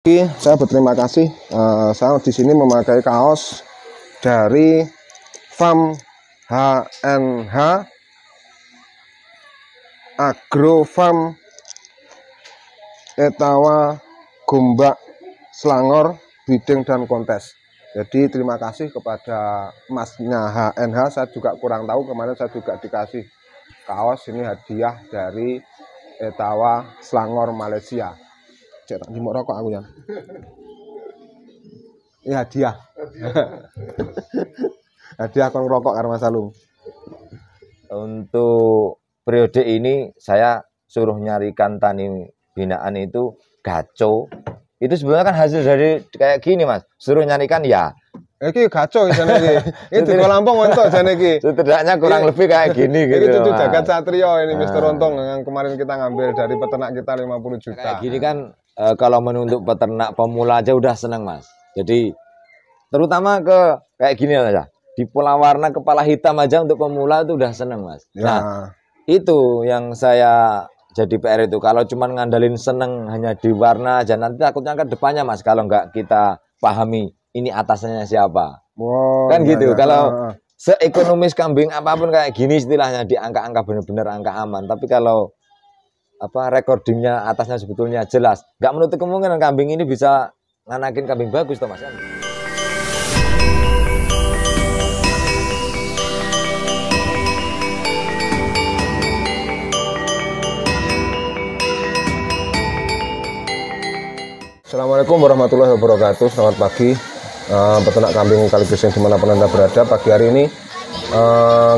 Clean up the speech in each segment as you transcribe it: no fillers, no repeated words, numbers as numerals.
Saya berterima kasih. Saya di sini memakai kaos dari Farm HNH Agro Farm Etawa Gombak Selangor Breeding dan Kontes. Jadi terima kasih kepada masnya HNH. Saya juga kurang tahu, kemarin saya juga dikasih kaos ini hadiah dari Etawa Selangor Malaysia. Cek tak jemuk rokok aku ya. Ini hadiah. Hadiah kon rokok karo Mas Alung. Untuk periode ini saya suruh nyarikan tani binaan itu gaco. Itu sebenarnya kan hasil dari kayak gini, Mas. Suruh nyarikan ya. Iki gaco jane iki. Ini di Lampung untuk jane iki. Setidaknya kurang lebih kayak gini gitu. Ini tuh Jagat Satrio ini Mister Rontong yang kemarin kita ngambil dari peternak kita 50 juta. Kayak gini kan kalau menunjuk peternak pemula aja udah seneng, Mas. Jadi terutama ke kayak gini aja. Di pola warna kepala hitam aja untuk pemula itu udah seneng, Mas. Ya. Nah, itu yang saya jadi PR itu. Kalau cuma ngandalin seneng hanya di warna aja, nanti takutnya ke depannya, Mas, kalau nggak kita pahami ini atasnya siapa. Wow, Kan ya, gitu. ya. Kalau seekonomis kambing apapun kayak gini istilahnya di angka-angka bener-bener angka aman. Tapi kalau recordingnya atasnya sebetulnya jelas, nggak menutup kemungkinan kambing ini bisa nganakin kambing bagus, toh, Mas. Assalamualaikum warahmatullahi wabarakatuh. Selamat pagi peternak kambing Kaligeseng dimanapun Anda berada. Pagi hari ini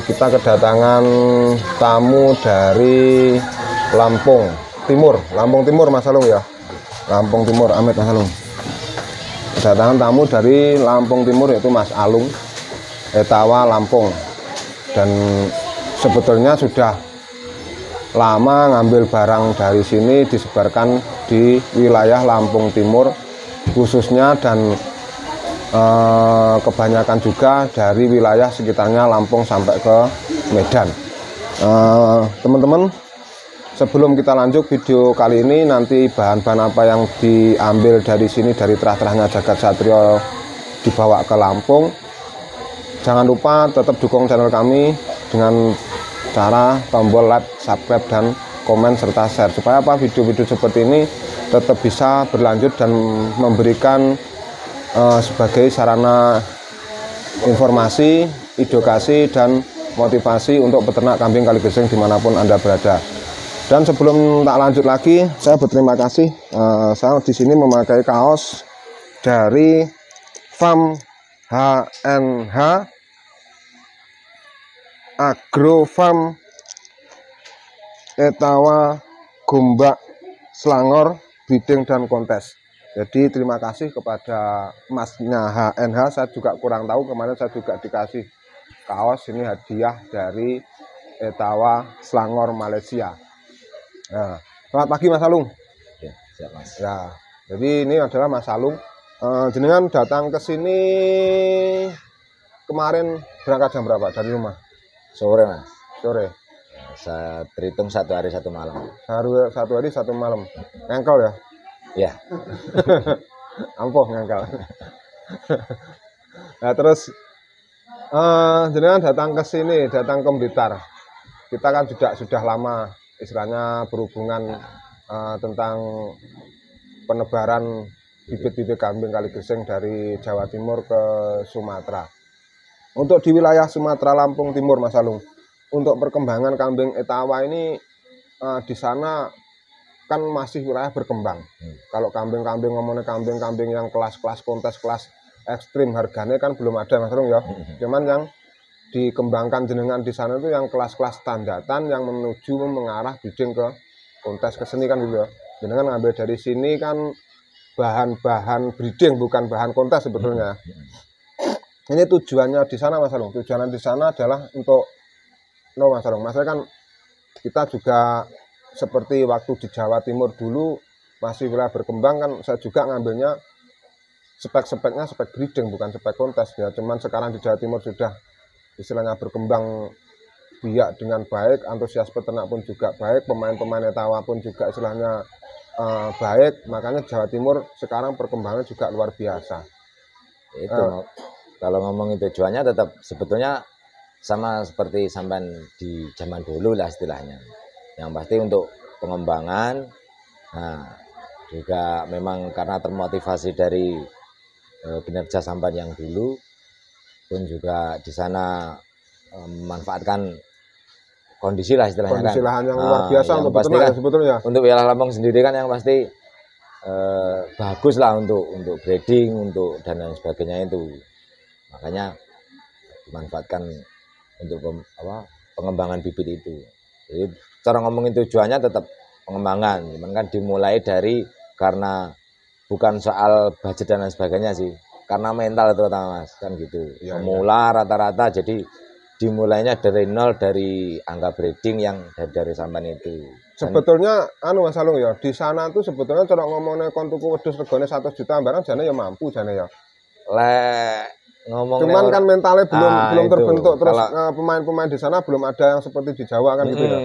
kita kedatangan tamu dari Lampung Timur Mas Alung ya. Lampung Timur, Amit Mas Alung. Kedatangan tamu dari Lampung Timur yaitu Mas Alung Etawa Lampung. Dan sebetulnya sudah lama ngambil barang dari sini disebarkan di wilayah Lampung Timur khususnya, dan kebanyakan juga dari wilayah sekitarnya Lampung sampai ke Medan. Teman-teman, sebelum kita lanjut video kali ini, nanti bahan-bahan apa yang diambil dari sini dari terah-terahnya Jagat Satrio dibawa ke Lampung, jangan lupa tetap dukung channel kami dengan cara tombol like, subscribe, dan komen serta share supaya video-video seperti ini tetap bisa berlanjut dan memberikan sebagai sarana informasi, edukasi, dan motivasi untuk peternak kambing Kaligeseng dimanapun Anda berada. Dan sebelum tak lanjut lagi, saya berterima kasih. Saya di sini memakai kaos dari Farm HNH Agro Farm Etawa Gombak Selangor Breeding dan Kontes. Jadi terima kasih kepada masnya HNH. Saya juga kurang tahu, kemarin saya juga dikasih kaos ini hadiah dari Etawa Selangor Malaysia. Nah, selamat pagi Mas Alung. Ya, siap, Mas. Ya, jadi ini adalah Mas Alung. Jenengan datang ke sini kemarin berangkat jam berapa dari rumah? Sore, Mas. Sore. Saya terhitung 1 hari 1 malam. Satu hari 1 malam. Ngengkel ya? Ya. Ampuh ngengkel. Nah terus jenengan datang ke sini, datang ke Blitar. Kita kan sudah lama istilahnya berhubungan tentang penebaran bibit-bibit kambing Kaligeseng dari Jawa Timur ke Sumatera. Untuk di wilayah Sumatera Lampung Timur, Mas Alung, untuk perkembangan kambing Etawa ini di sana kan masih wilayah berkembang. Kalau kambing-kambing ngomongnya kambing-kambing yang kelas-kelas kontes, kelas ekstrim harganya kan belum ada, Mas Alung ya. Cuman yang dikembangkan jenengan di sana itu yang kelas-kelas standatan yang menuju mengarah breeding ke kontes ke seni kan gitu ya. Jenengan ngambil dari sini kan bahan-bahan breeding, bukan bahan kontes sebetulnya. Ini tujuannya di sana, Mas Alung. Tujuannya di sana adalah untuk Mas Alung. Maksudnya kan kita juga seperti waktu di Jawa Timur dulu masih wilayah berkembang kan, saya juga ngambilnya spek-speknya spek breeding bukan spek kontes ya. Cuman sekarang di Jawa Timur sudah istilahnya berkembang biak dengan baik, antusias peternak pun juga baik, pemain-pemain Etawa pun juga istilahnya baik, makanya Jawa Timur sekarang perkembangan juga luar biasa. Itu kalau ngomongin tujuannya tetap sebetulnya sama seperti sampean di zaman dulu lah istilahnya. Yang pasti untuk pengembangan, nah juga memang karena termotivasi dari kinerja sampean yang dulu, pun juga di sana memanfaatkan kondisi lah istilahnya Kondisi kan. lahan yang luar biasa yang untuk pasti beternak kan ya sebetulnya. untuk wilayah Lampung sendiri kan yang pasti bagus lah untuk breeding, untuk dan lain sebagainya itu. Makanya dimanfaatkan untuk pengembangan bibit itu. Jadi cara ngomongin tujuannya tetap pengembangan, cuman kan dimulai dari karena bukan soal budget dan lain sebagainya sih, karena mental terutama Mas kan gitu. Ya, Pemula rata-rata jadi dimulainya dari nol, dari angka breeding yang dari sampan itu. Sebetulnya Mas Alung ya, di sana tuh sebetulnya cara ngomongnya kon tuku wedhus regane 1 juta barang jane ya mampu jane ya. Ngomongnya cuman kan mentalnya belum itu, terbentuk terus pemain-pemain di sana belum ada yang seperti di Jawa kan gitu ya.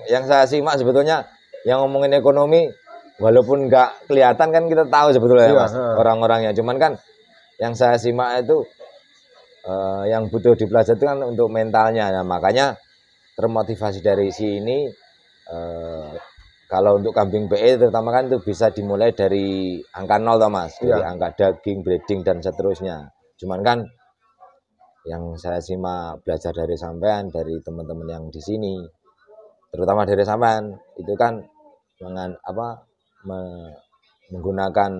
Yang saya simak sebetulnya yang ngomongin ekonomi walaupun nggak kelihatan kan kita tahu sebetulnya Mas orang-orangnya, cuman kan yang saya simak itu yang butuh dipelajari itu kan untuk mentalnya. Nah, makanya termotivasi dari sini kalau untuk kambing PE terutama kan itu bisa dimulai dari angka 0 toh Mas, dari angka daging, breeding dan seterusnya. Cuman kan yang saya simak belajar dari sampean, dari teman-teman yang di sini, terutama dari sampean, itu kan menggunakan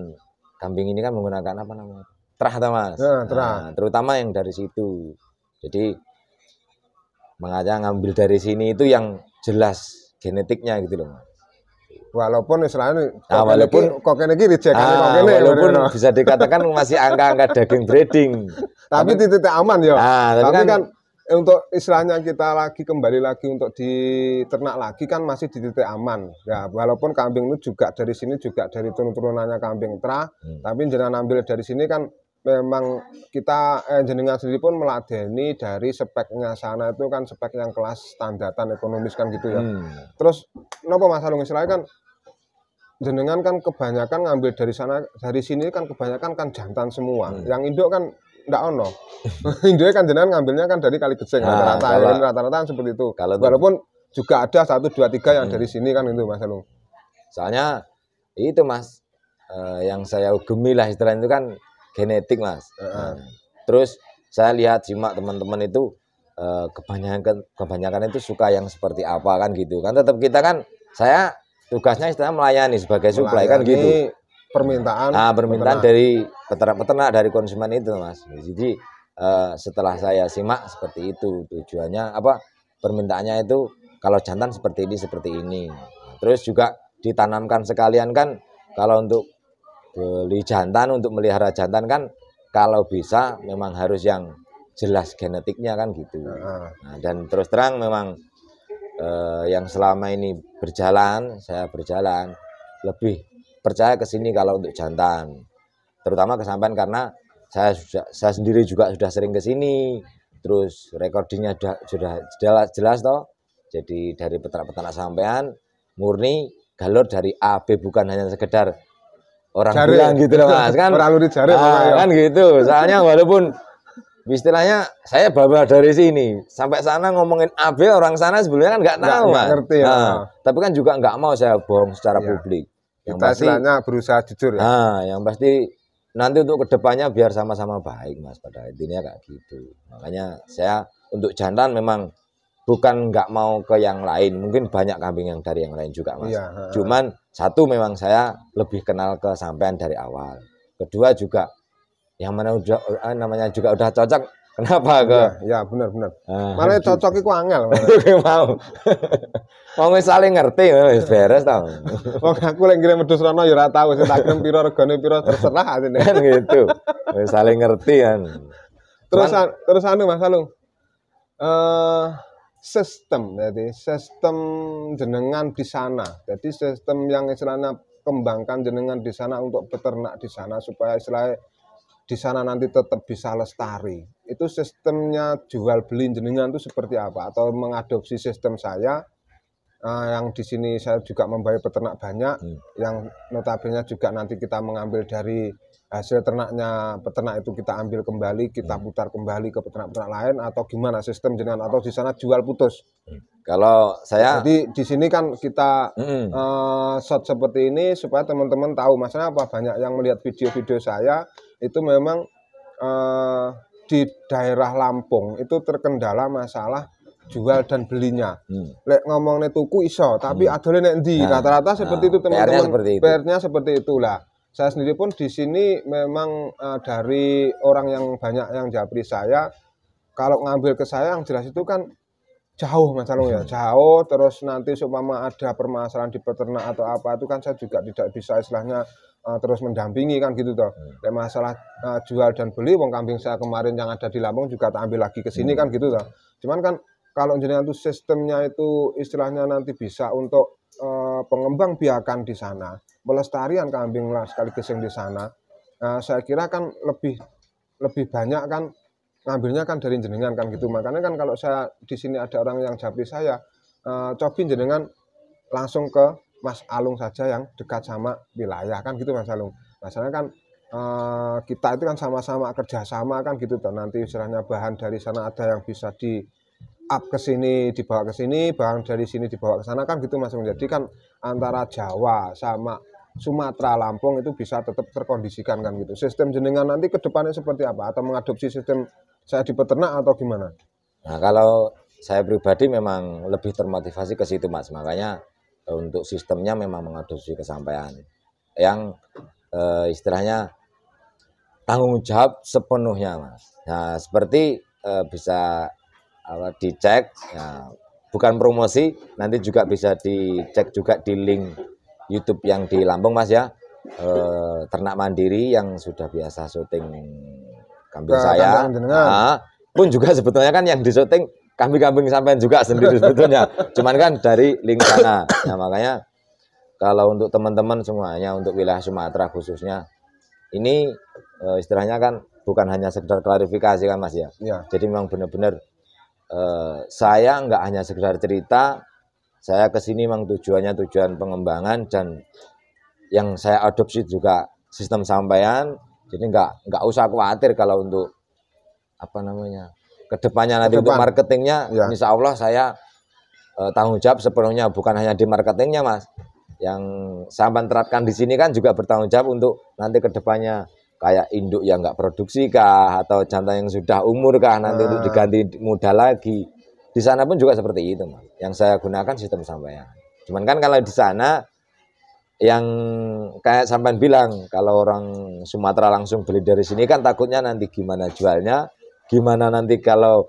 kambing ini kan menggunakan apa namanya? Terah toh Mas. Nah, terutama yang dari situ. Jadi makanya ngambil dari sini itu yang jelas genetiknya gitu loh Mas. Walaupun istilahnya walaupun walaupun bisa dikatakan masih angka-angka daging breeding, tapi di titik aman ya. Tapi kan untuk istilahnya kita kembali lagi untuk di ternak lagi kan masih di titik aman ya, walaupun kambing itu juga dari sini juga dari turun-turunannya kambing terah, tapi jenengan ambil dari sini kan memang kita jenengan sendiri pun meladeni dari speknya sana itu kan spek yang kelas standaran ekonomis kan gitu ya. Terus kenapa Mas Alung istilahnya kan jenengan kan kebanyakan ngambil dari sana, dari sini kan kebanyakan kan jantan semua. Yang induk kan enggak ono. Induknya kan jenengan ngambilnya kan dari Kaligeseng rata-rata seperti itu. Walaupun juga ada 1 2 3 yang dari sini kan itu Mas Alung. Soalnya itu Mas yang saya ugemi lah istilahnya itu kan genetik Mas. Terus saya lihat simak teman-teman itu kebanyakan itu suka yang seperti apa kan gitu. Kan tetap kita kan saya tugasnya istilahnya melayani sebagai supply kan gitu. Permintaan dari peternak dari konsumen itu Mas. Jadi setelah saya simak seperti itu tujuannya permintaannya itu kalau jantan seperti ini. Terus juga ditanamkan sekalian kan kalau untuk beli jantan, untuk melihara jantan kan kalau bisa memang harus yang jelas genetiknya kan gitu. Nah, dan terus terang memang yang selama ini saya berjalan lebih percaya ke sini kalau untuk jantan, terutama ke sampean karena saya sendiri juga sudah sering ke sini, terus recordingnya sudah jelas toh. Jadi dari peternak sampean murni galur dari A B, bukan hanya sekedar orang jari bilang gitu loh Mas kan. Orang jari kan gitu. Soalnya walaupun istilahnya saya bawa dari sini sampai sana ngomongin AB, orang sana sebelumnya kan nggak tahu Mas. Ngerti ya. Tapi kan juga nggak mau saya bohong secara publik. Yang kita pasti istilahnya berusaha jujur ya. Yang pasti nanti untuk kedepannya biar sama-sama baik Mas, pada intinya kayak gitu. Makanya saya untuk jantan memang bukan nggak mau ke yang lain, mungkin banyak kambing yang dari yang lain juga Mas. Cuman satu memang saya lebih kenal ke sampean dari awal. Kedua juga yang mana namanya juga udah cocok. Kenapa ke? Ya benar. Malah cocok iku angel. Mau saling ngerti wis beres ta. Wong aku lek ngirim wedhus rono ya ora tau sing tak kirim pira regane pira terserah atine. Kan gitu. Wis saling ngerti kan. Terus Mas Alung. Sistem jenengan di sana. Jadi sistem yang istilahnya kembangkan jenengan di sana untuk peternak di sana supaya istilahnya di sana nanti tetap bisa lestari. Itu sistemnya jual beli jenengan itu seperti apa? Atau mengadopsi sistem saya yang di sini saya juga membawa peternak banyak, yang notabene juga nanti kita mengambil dari hasil ternaknya peternak itu kita ambil kembali, kita putar kembali ke peternak-peternak lain atau gimana sistem jenengan, atau di sana jual putus? Kalau saya Jadi di sini kan kita shot seperti ini supaya teman-teman tahu masalah apa, banyak yang melihat video-video saya itu memang di daerah Lampung itu terkendala masalah jual dan belinya. Lek ngomongnya tuku iso, tapi adole nek ndi? Rata-rata seperti itu teman-teman. PR-nya seperti itulah. Saya sendiri pun di sini memang dari orang yang banyak yang japri saya, kalau ngambil ke saya yang jelas itu kan jauh Mas Alung ya, jauh, terus nanti seumpama ada permasalahan di peternak atau apa itu kan saya juga tidak bisa istilahnya terus mendampingi kan gitu toh. Kayak masalah jual dan beli, wong kambing saya kemarin yang ada di Lampung juga tak ambil lagi ke sini kan gitu toh. Cuman kan kalau jenengan itu sistemnya itu istilahnya nanti bisa untuk pengembang biakan di sana, pelestarian kambing lah sekaligus yang di sana, saya kira kan lebih banyak kan ngambilnya kan dari jenengan kan gitu. Makanya kan kalau saya di sini ada orang yang japri saya, cobain jenengan langsung ke Mas Alung saja yang dekat sama wilayah kan gitu Mas Alung. Masalahnya kan kita itu kan sama-sama kerjasama kan gitu toh. Nanti istilahnya bahan dari sana ada yang bisa di up ke sini, dibawa ke sini, bahan dari sini dibawa ke sana kan gitu Mas Alung. Jadi kan antara Jawa sama Sumatera, Lampung itu bisa tetap terkondisikan kan gitu. Sistem jenengan nanti ke depannya seperti apa? Atau mengadopsi sistem saya di peternak atau gimana? Nah, kalau saya pribadi memang lebih termotivasi ke situ Mas. Makanya untuk sistemnya memang mengadopsi kesampaian yang istilahnya tanggung jawab sepenuhnya Mas. Nah, seperti bisa dicek, ya, bukan promosi, nanti juga bisa dicek juga di link YouTube yang di Lampung Mas ya, ternak mandiri yang sudah biasa syuting kambing saya, pun juga sebetulnya kan yang di syuting kambing-kambing sampean juga sendiri sebetulnya, cuman kan dari link sana. Nah makanya kalau untuk teman-teman semuanya untuk wilayah Sumatera khususnya, ini istilahnya kan bukan hanya sekedar klarifikasi kan Mas ya, jadi memang benar-benar saya nggak hanya sekedar cerita. Saya kesini memang tujuan pengembangan, dan yang saya adopsi juga sistem sampaian. Jadi nggak usah khawatir kalau untuk kedepannya nanti untuk marketingnya, ya. Insya Allah saya tanggung jawab sepenuhnya, bukan hanya di marketingnya Mas. Yang saya terapkan di sini kan juga bertanggung jawab untuk nanti kedepannya kayak induk yang nggak produksi kah, atau jantan yang sudah umur kah nanti untuk diganti muda lagi. Di sana pun juga seperti itu Mas. Yang saya gunakan sistem sampaian. Cuman kan kalau di sana yang kayak sampean bilang, kalau orang Sumatera langsung beli dari sini kan takutnya nanti gimana jualnya, gimana nanti kalau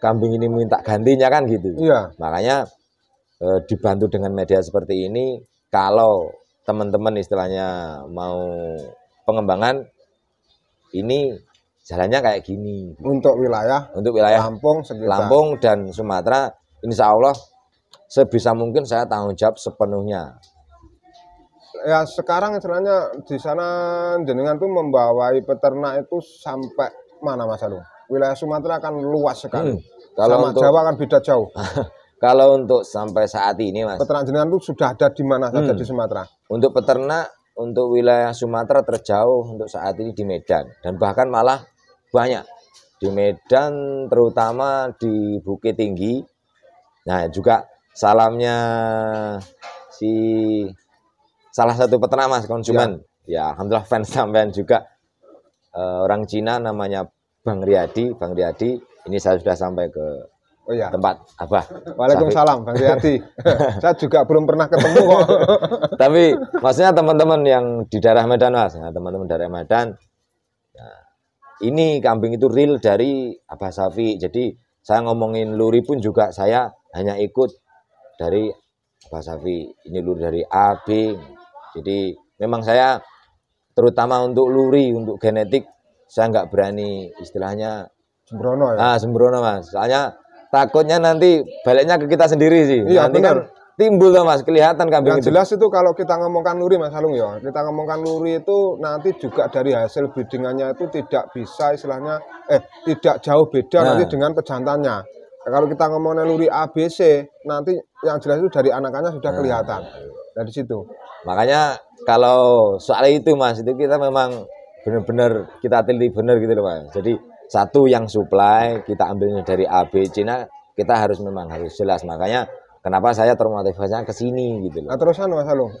kambing ini minta gantinya kan gitu. Iya. Makanya dibantu dengan media seperti ini, kalau teman-teman istilahnya mau pengembangan ini jalannya kayak gini. Untuk wilayah Lampung dan Sumatera, insya Allah sebisa mungkin saya tanggung jawab sepenuhnya. Ya sekarang istilahnya di sana jenengan tuh membawai peternak itu sampai mana Mas Alung? Wilayah Sumatera kan luas sekali. Kalau sama Jawa kan beda jauh. Kalau untuk sampai saat ini Mas, peternak jenengan tuh sudah ada di mana saja di Sumatera? Untuk peternak untuk wilayah Sumatera terjauh untuk saat ini di Medan, dan bahkan malah banyak di Medan, terutama di Bukit Tinggi. Nah juga salamnya si salah satu peternak Mas, konsumen ya, alhamdulillah fans sampean juga, orang Cina namanya Bang Riyadi. Ini saya sudah sampai ke tempat Abah. Waalaikumsalam Bang Riyadi. Saya juga belum pernah ketemu kok. Tapi maksudnya teman-teman yang di daerah Medan Mas, nah, teman-teman daerah Medan, nah, ini kambing itu real dari Abah Safi. Jadi saya ngomongin luri pun juga saya hanya ikut dari Abah Safi. Ini luri dari A, B. Jadi memang saya terutama untuk luri, untuk genetik, saya nggak berani istilahnya sembrono ya. Sembrono Mas. Soalnya takutnya nanti baliknya ke kita sendiri sih. Iya, nanti bener. Kan timbul tuh Mas, kelihatan kambing yang itu. Jelas itu kalau kita ngomongkan luri Mas Alung ya, kita ngomongkan luri itu nanti juga dari hasil breedingannya itu tidak bisa istilahnya tidak jauh beda nanti dengan pejantannya. kalau kita ngomong naluri ABC, nanti yang jelas itu dari anakannya sudah kelihatan. Dari situ. Makanya kalau soal itu Mas, itu kita memang benar-benar kita teliti benar gitu loh Mas. Jadi satu yang supply kita ambilnya dari A, B, C, nah kita harus jelas. Makanya kenapa saya termotivasinya ke sini gitu loh. Nah, terusan Mas Alung,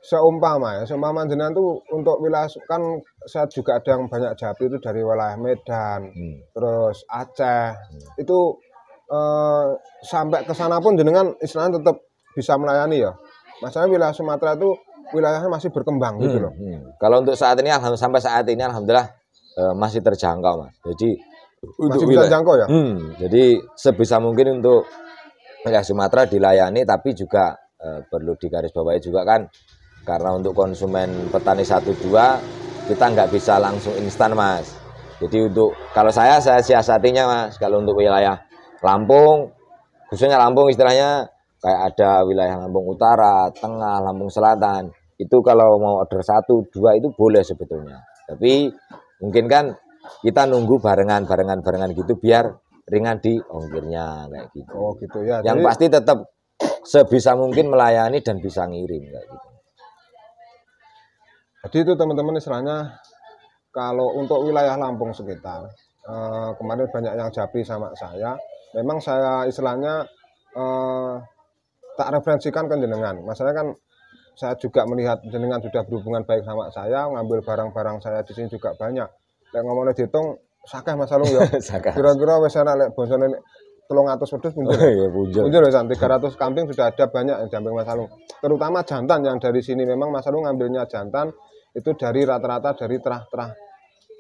seumpama jenengan tuh untuk wilayah kan saya juga ada yang banyak japri itu dari wilayah Medan, terus Aceh, itu sampai ke sana pun jenengan istilahnya tetap bisa melayani ya. Masalahnya wilayah Sumatera itu wilayahnya masih berkembang gitu loh. Kalau untuk saat ini sampai saat ini alhamdulillah masih terjangkau Mas. Jadi masih bisa jangkau ya. Jadi sebisa mungkin untuk wilayah Sumatera dilayani, tapi juga perlu digarisbawahi juga kan, karena untuk konsumen petani 1-2 kita nggak bisa langsung instan Mas. Jadi untuk kalau saya siasatinya Mas, kalau untuk wilayah Lampung, khususnya Lampung istilahnya kayak ada wilayah Lampung Utara, Tengah, Lampung Selatan, itu kalau mau order 1-2 itu boleh sebetulnya. Tapi mungkin kan kita nunggu barengan gitu biar ringan di ongkirnya kayak gitu. Oh gitu ya. Yang pasti tetap sebisa mungkin melayani dan bisa ngirim kayak gitu. Jadi itu teman-teman istilahnya kalau untuk wilayah Lampung sekitar, kemarin banyak yang japri sama saya. Memang saya istilahnya tak referensikan ke jenengan. Masalahnya kan saya juga melihat jenengan sudah berhubungan baik sama saya, ngambil barang-barang saya di sini juga banyak. Lek ngomongnya dihitung, sakeh Mas Alung ya. Kira-kira wis ana lek bonsone 300 wedhus punjul. Ya punjul. Punjul ya 300 kambing sudah ada banyak yang jamping Mas Alung. Terutama jantan yang dari sini memang Mas Alung ngambilnya jantan itu dari rata-rata dari terah-terah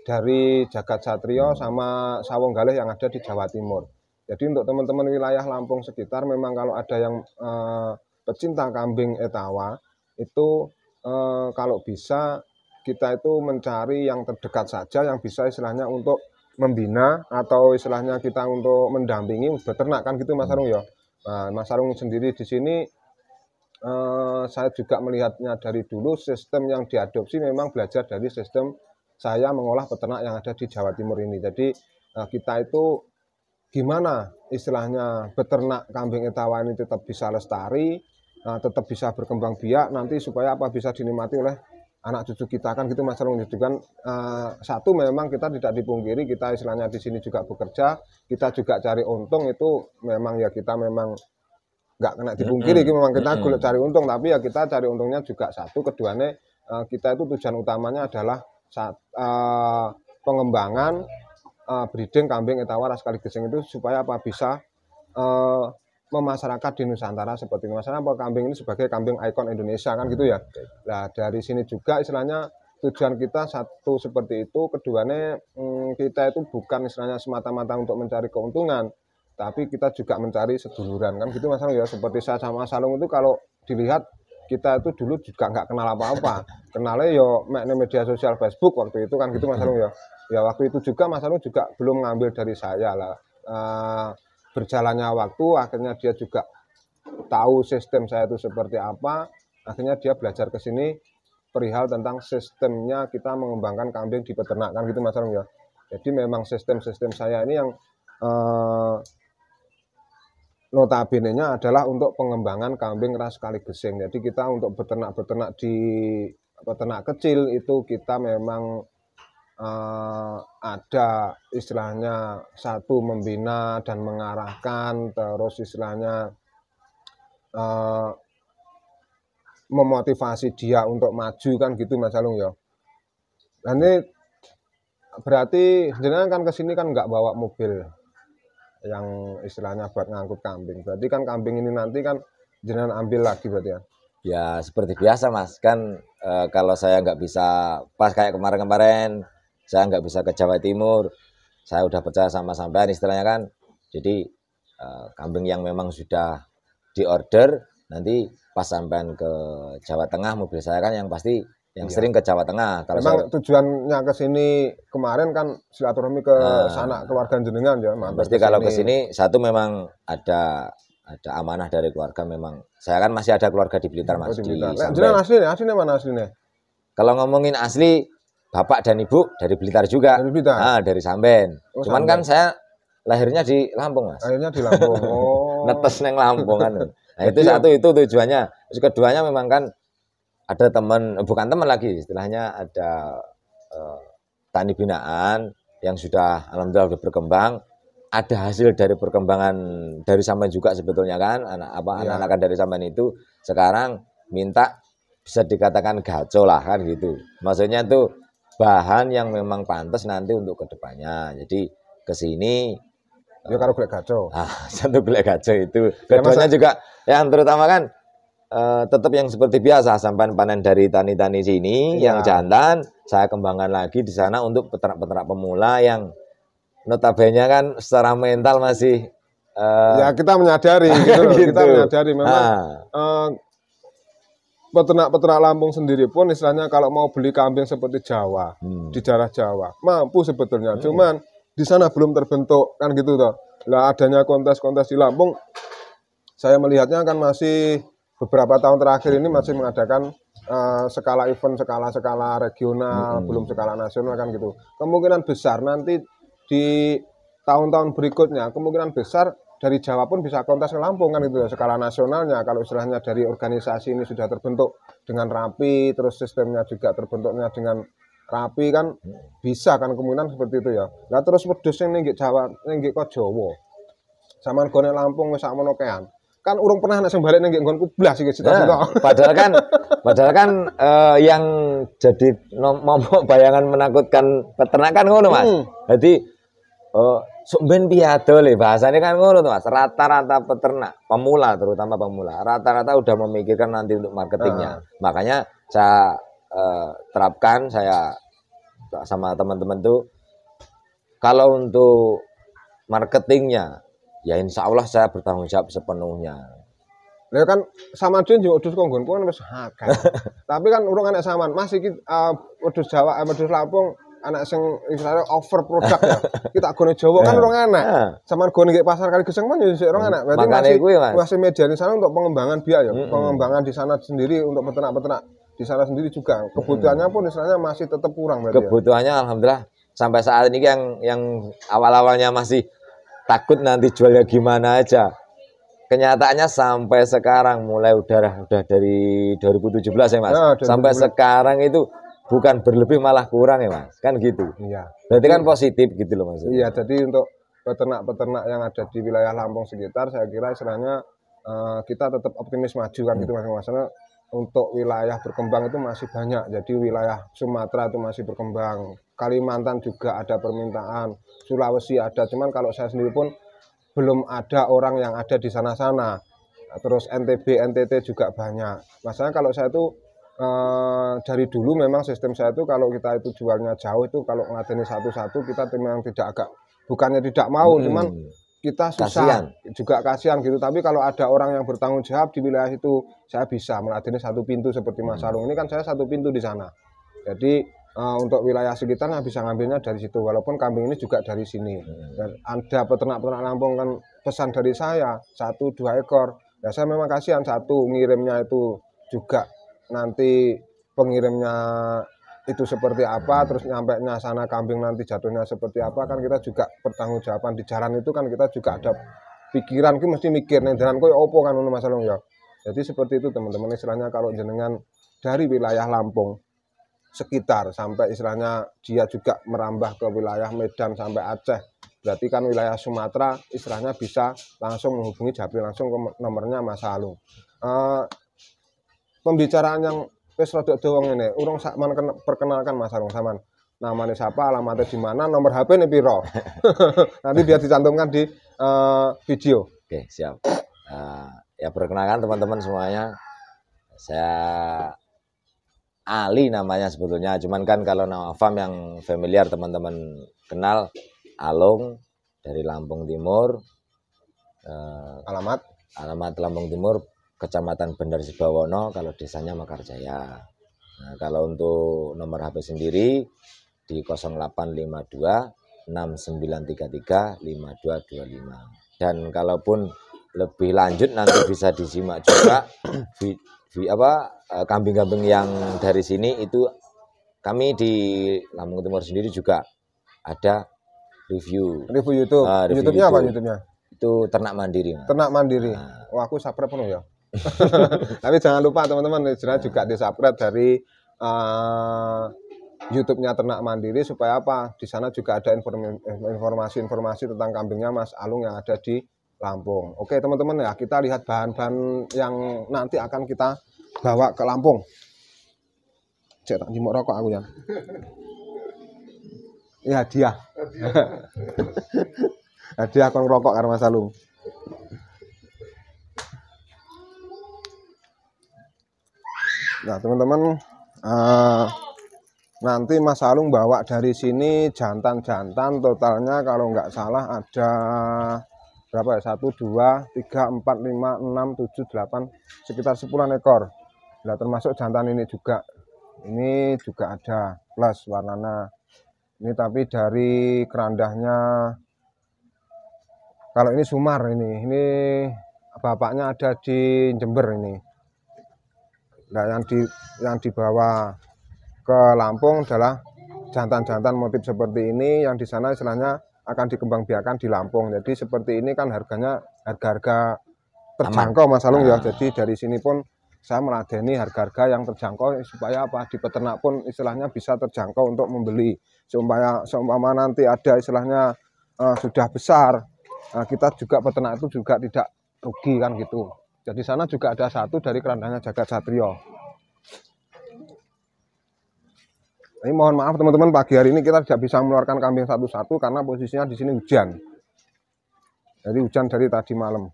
dari Jagat Satrio sama Sawong Galih yang ada di Jawa Timur. Jadi untuk teman-teman wilayah Lampung sekitar memang kalau ada yang pecinta kambing etawa itu kalau bisa kita itu mencari yang terdekat saja yang bisa istilahnya untuk membina atau istilahnya kita untuk mendampingi beternak kan gitu Mas Arung ya. Nah, Mas Arung sendiri di sini saya juga melihatnya dari dulu sistem yang diadopsi memang belajar dari sistem saya mengolah peternak yang ada di Jawa Timur ini. Jadi kita itu gimana istilahnya beternak kambing etawa ini tetap bisa lestari, tetap bisa berkembang biak nanti supaya apa bisa dinikmati oleh anak cucu kita kan gitu Mas Alung. Jadi kan satu memang kita tidak dipungkiri kita istilahnya di sini juga bekerja, kita juga cari untung itu memang ya kita memang nggak kena dipungkiri, memang kita cari untung tapi ya kita cari untungnya juga satu, keduanya kita itu tujuan utamanya adalah pengembangan breeding kambing etawa ras kali geseng itu supaya apa bisa memasyarakat di Nusantara seperti ini. Masalah apa kambing ini sebagai kambing ikon Indonesia kan gitu ya. Nah dari sini juga istilahnya tujuan kita satu seperti itu, keduanya kita itu bukan istilahnya semata-mata untuk mencari keuntungan, tapi kita juga mencari seduluran kan gitu Mas Alung ya. Seperti saya sama Mas Alung itu kalau dilihat kita itu dulu juga nggak kenal apa-apa, kenalnya yo media sosial Facebook waktu itu kan gitu Mas Alung ya. Ya waktu itu juga Mas Alung juga belum ngambil dari saya lah. Berjalannya waktu akhirnya dia juga tahu sistem saya itu seperti apa, akhirnya dia belajar ke sini perihal tentang sistemnya kita mengembangkan kambing di peternak kan gitu Mas Alung ya. Jadi memang sistem-sistem saya ini yang notabene-nya adalah untuk pengembangan kambing ras kali geseng. Jadi kita untuk beternak-beternak di peternak kecil itu kita memang ada istilahnya satu membina dan mengarahkan, terus istilahnya memotivasi dia untuk maju kan gitu Mas Alung ya. Nah ini berarti jenengan kan kesini kan nggak bawa mobil yang istilahnya buat ngangkut kambing. Berarti kan kambing ini nanti kan jenengan ambil lagi berarti ya? Ya seperti biasa Mas, kan kalau saya nggak bisa pas kayak kemarin-kemarin saya nggak bisa ke Jawa Timur, saya udah percaya sama sampean istilahnya kan. Jadi kambing yang memang sudah diorder nanti pas sampean ke Jawa Tengah mobil saya kan yang pasti yang sering ke Jawa Tengah. Kalau memang tujuannya ke sini kemarin kan silaturahmi ke sana keluarga jenengan ya. Pasti kalau ke sini satu memang ada amanah dari keluarga, memang saya kan masih ada keluarga di Blitar Mas. Di Blitar. Jenengan aslinya mana aslinya? Kalau ngomongin asli bapak dan ibu dari Blitar juga. Dari Blitar. Dari Samben. Cuman Samben. Kan saya lahirnya di Lampung, Mas. Akhirnya di Lampung. Oh. Netes neng Lampung kan. Nah, itu Jadi, satu itu tujuannya. Terus keduanya memang kan ada teman, bukan teman lagi, istilahnya ada tani binaan yang sudah alhamdulillah sudah berkembang. Ada hasil dari perkembangan dari Saman juga sebetulnya kan, anak-anak dari Saman itu sekarang minta bisa dikatakan gaco lah kan gitu. Maksudnya itu bahan yang memang pantas nanti untuk kedepannya. Jadi ke sini ya kalau golek gaco. satu golek gaco itu. Keduanya juga yang terutama kan tetap yang seperti biasa sampai panen dari tani-tani sini yang jantan saya kembangkan lagi di sana untuk peternak-peternak pemula yang notabene kan secara mental masih ya kita menyadari gitu loh. Kita menyadari memang peternak-peternak Lampung sendiri pun istilahnya kalau mau beli kambing seperti Jawa di daerah Jawa mampu sebetulnya, cuman di sana belum terbentuk kan gitu toh. Lah adanya kontes-kontes di Lampung, saya melihatnya kan masih beberapa tahun terakhir ini masih mengadakan skala event, skala regional, belum skala nasional kan gitu. Kemungkinan besar nanti di tahun-tahun berikutnya kemungkinan besar dari Jawa pun bisa kontes ke Lampung kan itu skala nasionalnya. Kalau istilahnya dari organisasi ini sudah terbentuk dengan rapi, terus sistemnya juga terbentuknya dengan rapi kan bisa kan kemungkinan seperti itu ya. Nah terus wedhus ning Jawa ning kok Jawa. Saman gone Lampung wis sakmono kean. Kan urung pernah nek sing balik ning nggonku blas iki cita-cita. Padahal kan yang jadi momok bayangan menakutkan peternak kan ngono Mas. Jadi sumben piado le bahasanya kan ngono tuh Mas. Rata-rata peternak pemula terutama pemula rata-rata udah memikirkan nanti untuk marketingnya. Makanya saya terapkan saya sama teman-teman tuh kalau untuk marketingnya ya insya Allah saya bertanggung jawab sepenuhnya. Nah kan sama dia juga wedhus konggonku kan wis akeh. Tapi kan urung anak saman. Mas iki wedhus Jawa, wedhus Lampung anak sing istilahnya over produk ya. Kita gone Jawa kan urung anak. Saman gone nggih pasar Kali Geseng kan yo urung anak. Berarti masih media di sana untuk pengembangan biaya, pengembangan di sana sendiri untuk peternak-peternak di sana sendiri juga. Kebutuhannya pun istilahnya masih tetap kurang berarti. Kebutuhannya alhamdulillah sampai saat ini yang awal-awalnya masih takut nanti jualnya gimana aja. Kenyataannya sampai sekarang mulai udah dari 2017 ya Mas. Ya, sampai sekarang itu bukan berlebih malah kurang ya Mas. Kan gitu. Iya. Berarti kan positif gitu loh Mas. Iya, jadi untuk peternak-peternak yang ada di wilayah Lampung sekitar saya kira istilahnya kita tetap optimis maju kan gitu Mas. Maksudnya untuk wilayah berkembang itu masih banyak. Jadi wilayah Sumatera itu masih berkembang. Kalimantan juga ada permintaan. Sulawesi ada. Cuman kalau saya sendiri pun belum ada orang yang ada di sana-sana. Terus NTB, NTT juga banyak. Masalahnya kalau saya itu dari dulu memang sistem saya itu kalau kita itu jualnya jauh itu kalau ngadeni satu-satu kita memang bukannya tidak mau, cuman kita susah, juga kasihan gitu. Tapi kalau ada orang yang bertanggung jawab di wilayah itu, saya bisa meladeni satu pintu seperti Mas Sarung. Ini kan saya satu pintu di sana. Jadi untuk wilayah sekitarnya bisa ngambilnya dari situ. Walaupun kambing ini juga dari sini. Dan ada peternak-peternak Lampung kan pesan dari saya 1-2 ekor. Ya saya memang kasihan satu ngirimnya itu juga nanti pengirimnya itu seperti apa, terus nyampainya sana kambing nanti jatuhnya seperti apa, kan kita juga pertanggungjawaban di jalan itu kan kita juga ada pikiran, kita mesti mikir nih jalan kok opo kan ono masalah ya. Jadi seperti itu teman-teman, istilahnya kalau jenengan dari wilayah Lampung sekitar sampai istilahnya dia juga merambah ke wilayah Medan sampai Aceh, berarti kan wilayah Sumatera istilahnya bisa langsung menghubungi Japri langsung ke nomornya Mas Salung. Pembicaraan yang wis rada dawa ngene, urung sakman perkenalkan Mas Sarung sampean. Namanya siapa, alamatnya di mana, nomor HP ini piro. Nanti biar dicantumkan di video. Oke, siap. Ya perkenalkan teman-teman semuanya. Saya Ali namanya sebetulnya, cuman kan kalau nama farm yang familiar teman-teman kenal Alung dari Lampung Timur. Alamat Lampung Timur, Kecamatan Bandar Sibawono, kalau desanya Mekarjaya. Nah, kalau untuk nomor HP sendiri di 0852 6933 5225. Dan kalaupun lebih lanjut nanti bisa disimak juga kambing-kambing yang dari sini itu kami di Lampung Timur sendiri juga ada review. Review YouTube. Review YouTube-nya apa YouTube. YouTube-nya? Itu ternak mandiri, Mas. Ternak mandiri. Wah, aku subscribe penuh ya. Tapi jangan lupa teman-teman, juga di-subscribe dari YouTube-nya Ternak Mandiri supaya apa? Di sana juga ada informasi-informasi tentang kambingnya Mas Alung yang ada di Lampung. Oke, teman-teman ya, kita lihat bahan-bahan yang nanti akan kita bawa ke Lampung. Cek tak jimok rokok aku ya. Ini hadiah. Hadiah kon rokok karo Mas Alung. Nah, teman-teman, nanti Mas Alung bawa dari sini jantan-jantan totalnya kalau nggak salah ada berapa ya? 1, 2, 3, 4, 5, 6, 7, 8 sekitar 10 ekor. Nah, termasuk jantan ini juga. Ini juga ada plus warnanya. Ini tapi dari kerandahnya. Kalau ini Sumar ini bapaknya ada di Jember ini. Nah, yang dibawa ke Lampung adalah jantan-jantan motif seperti ini yang di sana istilahnya akan dikembangbiakan di Lampung. Jadi seperti ini kan harganya harga-harga terjangkau Mas Alung ya. Jadi dari sini pun saya meladeni harga-harga yang terjangkau supaya apa di peternak pun istilahnya bisa terjangkau untuk membeli. Seumpama nanti ada istilahnya sudah besar, kita juga peternak itu juga tidak rugi kan gitu. Jadi sana juga ada satu dari kerandanya Jagat Satrio. Ini mohon maaf teman-teman, pagi hari ini kita tidak bisa mengeluarkan kambing satu-satu karena posisinya di sini hujan. Jadi hujan dari tadi malam.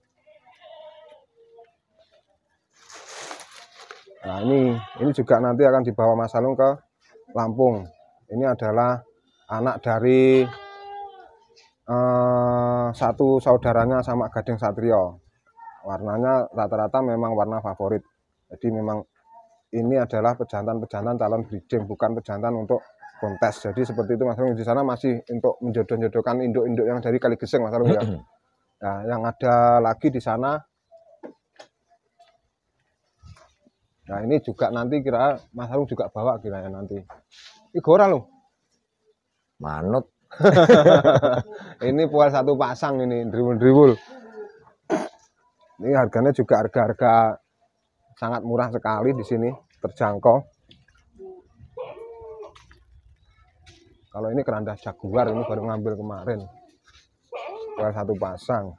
Nah ini juga nanti akan dibawa Mas Alung ke Lampung. Ini adalah anak dari satu saudaranya sama Gading Satrio. Warnanya rata-rata memang warna favorit. Jadi memang ini adalah pejantan-pejantan calon breeding, bukan pejantan untuk kontes. Jadi seperti itu Mas Alung. Di sana masih untuk menjodoh-jodohkan induk-induk yang dari Kaligeseng Mas Alung ya. Nah, yang ada lagi di sana. Nah, ini juga nanti kira Mas Alung juga bawa kiranya nanti. Ini gora loh. Manut. Ini pual satu pasang ini, driwul-driwul. Ini harganya juga harga-harga sangat murah sekali di sini, terjangkau. Kalau ini keranda jaguar, ini baru ngambil kemarin. Pual satu pasang.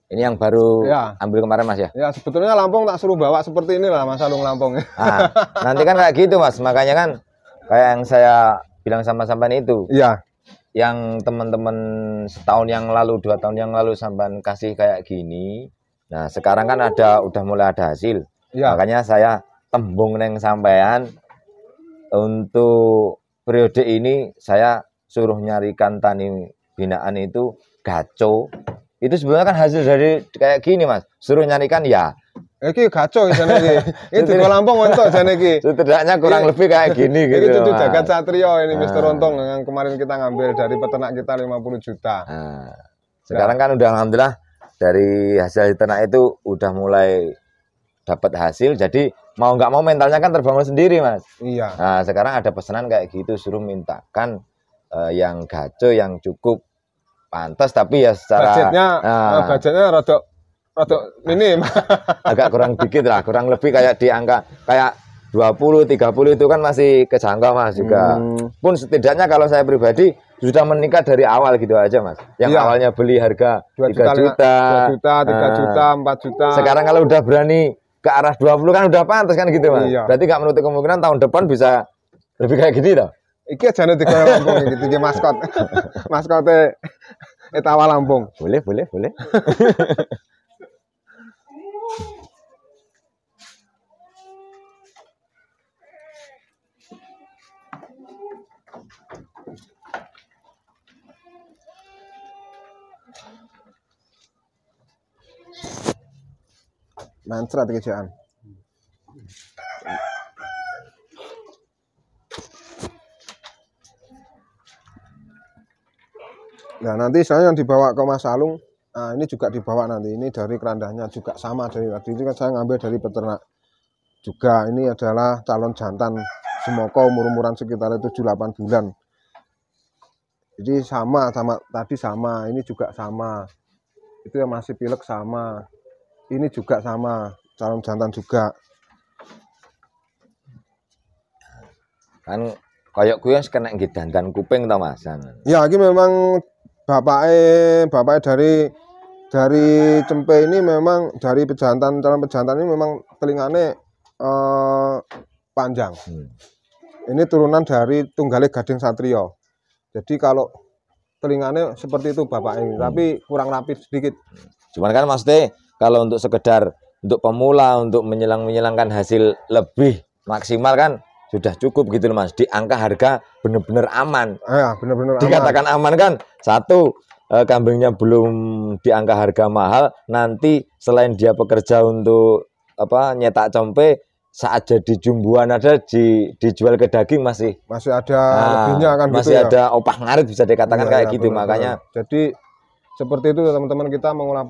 Ini yang baru ya, ambil kemarin Mas ya? Ya, sebetulnya Lampung tak suruh bawa seperti inilah Mas Alung Lampung. Nah, nanti kan kayak gitu Mas, makanya kan kayak yang saya bilang sama sampean itu. Iya. Yang teman-teman setahun yang lalu, 2 tahun yang lalu sampean kasih kayak gini. Nah, sekarang kan udah mulai ada hasil. Ya. Makanya saya tembung neng sampean untuk periode ini saya suruh nyarikan tani binaan itu gaco. Itu sebenarnya kan hasil dari kayak gini Mas. Suruh nyarikan ya. Iki gaco jane iki. Iki di Lampung untuk jane iki. Setidaknya kurang lebih kayak gini gitu. Itu Jagat Satrio ini Mister Untung yang kemarin kita ngambil dari peternak kita 50 juta. Nah, sekarang kan udah alhamdulillah dari hasil ternak itu udah mulai dapat hasil. Jadi mau nggak mau mentalnya kan terbangun sendiri Mas. Iya. Nah, sekarang ada pesanan kayak gitu suruh mintakan yang gaco yang cukup pantas tapi ya secara budgetnya rada minim. Agak kurang dikit lah, kurang lebih kayak di angka kayak 20, 30 itu kan masih kejangkau Mas juga. Pun setidaknya kalau saya pribadi sudah meningkat dari awal gitu aja Mas. Yang awalnya beli harga 3 juta, 2 juta, 3 juta, 4 juta. Sekarang kalau udah berani ke arah 20 kan udah pantas kan gitu Mas. Iya. Berarti nggak menutup kemungkinan tahun depan bisa lebih kayak gini toh. Iki aja nih tiga Lampung iki tiga maskot. Maskote Etawa Lampung. Boleh. Mancrat kejaan. Nah, nanti saya yang dibawa ke Mas Alung, nah ini juga dibawa nanti. Ini dari kerandanya juga sama dari tadi itu kan saya ngambil dari peternak. Juga ini adalah calon jantan Sumoko umur-umuran sekitar 7-8 bulan. Jadi sama tadi sama, ini juga sama. Itu yang masih pilek sama. Ini juga sama, calon jantan juga. Kan koyok kuwi wis kena nggih dandan kuping to Mas. Ya, ini memang bapaknya dari Cempe ini memang dari calon pejantan ini memang telingane panjang. Ini turunan dari Tunggale Gading Satrio. Jadi kalau telingane seperti itu bapaknya, tapi kurang rapi sedikit. Cuman kan maksudnya kalau untuk sekedar untuk pemula untuk menyelangkan hasil lebih maksimal kan sudah cukup gitu loh Mas. Di angka harga benar-benar aman. Ya, benar-benar dikatakan aman kan. Satu, kambingnya belum di angka harga mahal. Nanti selain dia pekerja untuk nyetak compe, saat jadi jumbuan ada dijual ke daging masih ada lebihnya kan masih gitu ya. Ada opah ngarit bisa dikatakan kayak gitu. Benar, makanya jadi seperti itu teman-teman, kita mengolah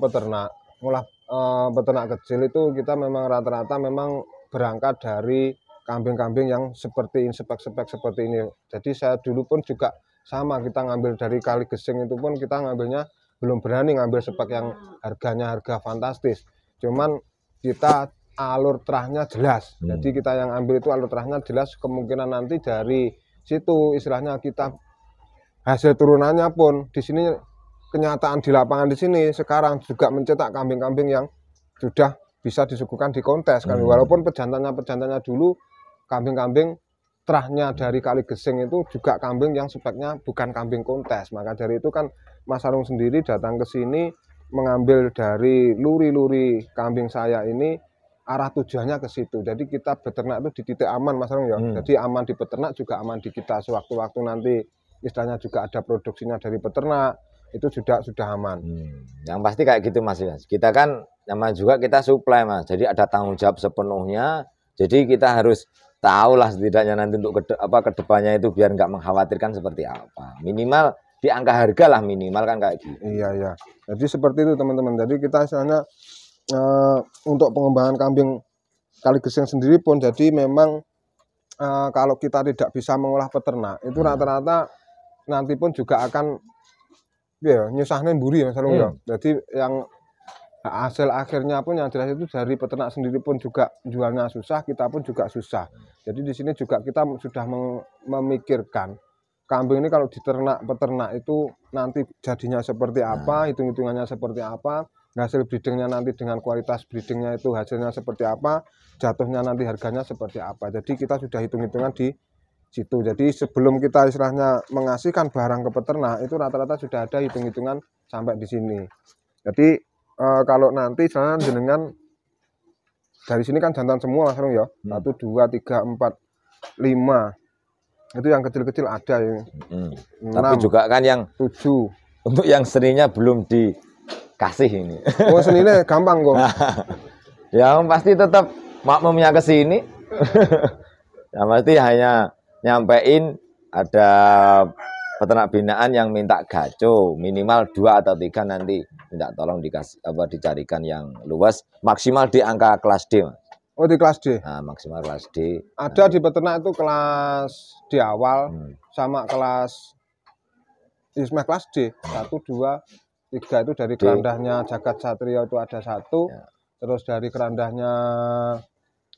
peternak kecil itu kita memang rata-rata memang berangkat dari kambing-kambing yang seperti spek-spek seperti ini. Jadi saya dulu pun juga sama, kita ngambil dari Kali Gesing itu pun kita ngambilnya belum berani ngambil spek yang harga fantastis. Cuman kita alur terahnya jelas. Jadi kita yang ambil itu alur terahnya jelas, kemungkinan nanti dari situ istilahnya kita hasil turunannya pun di sini, kenyataan di lapangan di sini sekarang juga mencetak kambing-kambing yang sudah bisa disuguhkan di kontes kan. Walaupun pejantannya dulu kambing-kambing terahnya dari Kali Gesing itu juga kambing yang speknya bukan kambing kontes. Maka dari itu kan Mas Sarung sendiri datang ke sini mengambil dari luri-luri kambing saya ini, arah tujuannya ke situ. Jadi kita beternak itu di titik aman Mas Sarung ya. Jadi aman di peternak juga aman di kita. Sewaktu-waktu nanti istilahnya juga ada produksinya dari peternak, itu sudah aman. Yang pasti kayak gitu Mas. Kita kan namanya juga kita supply Mas. Jadi ada tanggung jawab sepenuhnya. Jadi kita harus tahu lah setidaknya nanti untuk kedepannya itu biar nggak mengkhawatirkan seperti apa. Minimal di angka harga lah minimal kan kayak gitu. Iya. Jadi seperti itu teman-teman. Jadi kita istilahnya untuk pengembangan kambing Kali Gesing sendiri pun jadi memang kalau kita tidak bisa mengolah peternak itu rata-rata nanti pun juga akan nyusahnya buri Mas Sarung ya. Jadi yang hasil akhirnya pun yang jelas itu dari peternak sendiri pun juga jualnya susah, kita pun juga susah. Jadi di sini juga kita sudah memikirkan kambing ini kalau diternak peternak itu nanti jadinya seperti apa, hitung-hitungannya seperti apa, hasil breedingnya nanti dengan kualitas breedingnya itu hasilnya seperti apa, jatuhnya nanti harganya seperti apa. Jadi kita sudah hitung-hitungan di situ. Jadi sebelum kita istilahnya mengasihkan barang ke peternak itu rata-rata sudah ada hitung-hitungan sampai di sini. Jadi kalau nanti misalnya jenengan dari sini kan jantan semua Mas Sarung ya. 1, 2, 3, 4, 5. Itu yang kecil-kecil ada ya. 6, tapi juga kan yang 7. Untuk yang seninya belum dikasih ini. Oh, seninya gampang kok. Ya pasti tetap makmumnya ke sini. Ya pasti hanya nyampein ada peternak binaan yang minta gaco minimal 2 atau 3 nanti minta tolong dicarikan yang luas maksimal di angka kelas D Mas. Oh, di kelas D. Nah, maksimal kelas D. Ada di peternak itu kelas di awal sama kelas ismeh kelas D. 1, 2, 3 itu dari kerandahnya Jagat Satrio itu ada 1. Terus dari kerandahnya